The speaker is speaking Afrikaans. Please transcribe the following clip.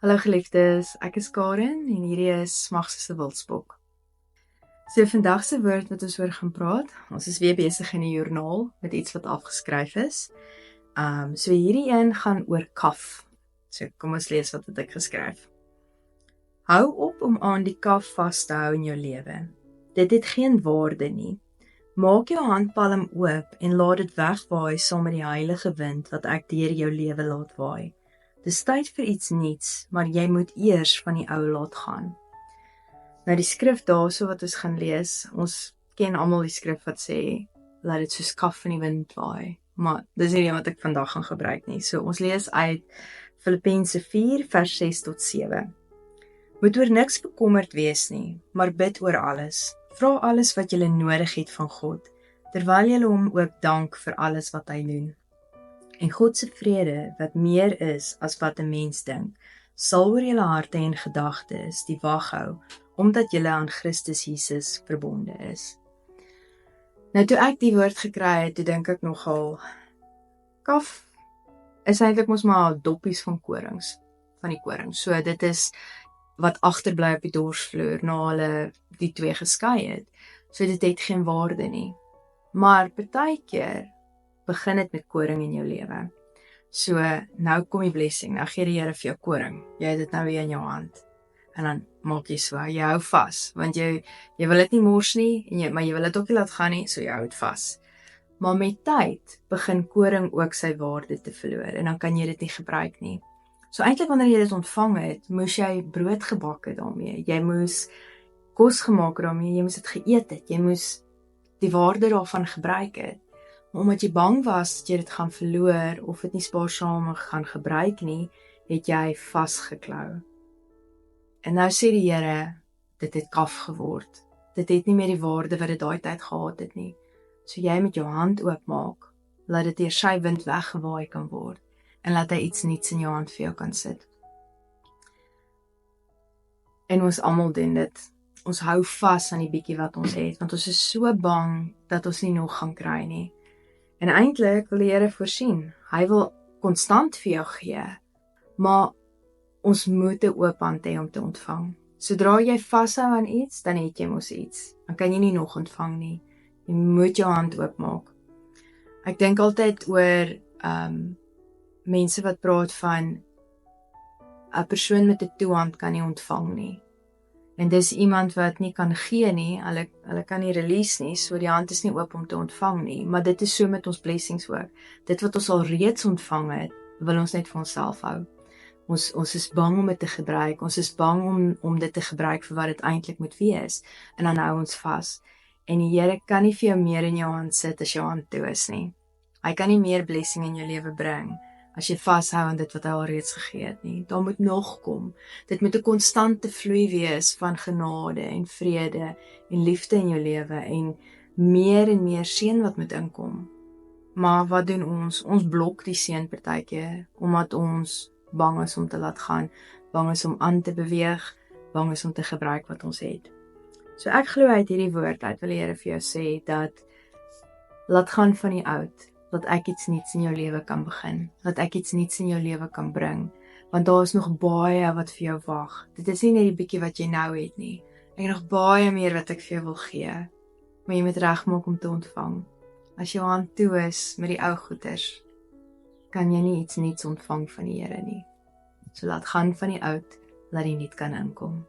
Hallo geliefdes, ek is Karen en hierdie is Smags se Wildspok. So vandag se woord wat ons oor gaan praat, ons is weer besig in die joernaal met iets wat afgeskryf is. So hierdie een gaan oor kaf. So kom ons lees wat het ek geskryf. Hou op om aan die kaf vas te hou in jou lewe. Dit het geen waarde nie. Maak jou handpalm oop en laat dit wegwaai saam met die heilige wind wat ek deur jou lewe laat waai. Dis tyd vir iets nuuts, maar jy moet eers van die ou laat gaan. Nou die skrif daarso wat ons gaan lees, ons ken almal die skrif wat sê, laat dit soos kaf in die wind waai, maar dis nie wat ek vandag gaan gebruik nie. So ons lees uit Filippense 4 vers 6 tot 7. Moet oor niks bekommerd wees nie, maar bid oor alles. Vra alles wat jy nodig het van God, terwyl jy hom ook dank vir alles wat hy doen. En God se vrede, wat meer is as wat 'n mens dink, sal oor julle harte en gedagtes die wag hou, omdat julle aan Christus Jesus verbonde is. Nou toe ek die woord gekry het, toe dink ek nogal, kaf is eintlik mos maar doppies van die koring. So dit is wat agterbly op die dorsvloer na hulle die twee geskei het. So dit het geen waarde nie. Maar partykeer begin dit met koring in jou lewe. So, nou kom die blessing, nou gee die Here vir jou koring. Jy het dit nou weer in jou hand. En dan maak jy so, jy hou vas, want jy wil dit nie mors nie, maar jy wil dit ook nie laat gaan nie, so jy hou dit vas. Maar met tyd begin koring ook sy waarde te verloor, en dan kan jy dit nie gebruik nie. So eintlik wanneer jy dit ontvang het, moes jy brood gebak het daarmee, jy moes kos gemaak daarmee, jy moes dit geëet het, jy moes die waarde daarvan gebruik het. Maar omdat jy bang was dat jy dit gaan verloor of dit nie spaarsamig gaan gebruik nie, het jy vasgeklou. En nou sê die Here, dit het kaf geword. Dit het nie meer die waarde wat dit daai tyd gehad het nie. So jy met jou hand oopmaak, laat dit deur sy wind weggewaai kan word en laat hy iets nuuts in jou hand vir jou kan sit. En ons almal doen dit. Ons hou vas aan die bietjie wat ons het, want ons is so bang dat ons nie nog gaan kry nie. En eintlik wil die Here voorsien. Hy wil konstant vir jou gee, maar ons moet 'n oop hand hê om te ontvang. Sodra jy vashou aan iets, dan het jy mos iets. Dan kan jy nie nog ontvang nie. Jy moet jou hand oopmaak. Ek dink altyd oor mense wat praat van 'n persoon met 'n toehand kan nie ontvang nie. En dis iemand wat nie kan gee nie, hulle kan nie release nie, so die hand is nie oop om te ontvang nie, maar dit is so met ons blessings ook. Dit wat ons al reeds ontvang het, wil ons net vir onsself hou. Ons is bang om dit te gebruik, ons is bang om dit te gebruik vir wat dit eintlik moet wees, en dan hou ons vas. En die Here kan nie vir jou meer in jou hand sit as jou hand toe is nie. Hy kan nie meer blessing in jou lewe bring as jy vashou aan dit wat hy al reeds gegee het nie. Daar moet nog kom. Dit moet 'n konstante vloei wees van genade en vrede en liefde in jou lewe en meer seën wat moet inkom. Maar wat doen ons? Ons blok die seën partykeer omdat ons bang is om te laat gaan, bang is om aan te beweeg, bang is om te gebruik wat ons het. So ek glo uit hierdie woord uit wil die Here vir jou sê dat laat gaan van die oud. Dat ek iets nuuts in jou lewe kan begin, dat ek iets nuuts in jou lewe kan bring, want daar is nog baie wat vir jou wag. Dit is nie net die bietjie wat jy nou het nie, ek het nog baie meer wat ek vir jou wil gee, maar jy moet regmaak om te ontvang. As jou hand toe is met die ou goeders, kan jy nie iets nuuts ontvang van die Here nie. So laat gaan van die oud, laat die nuut kan inkom.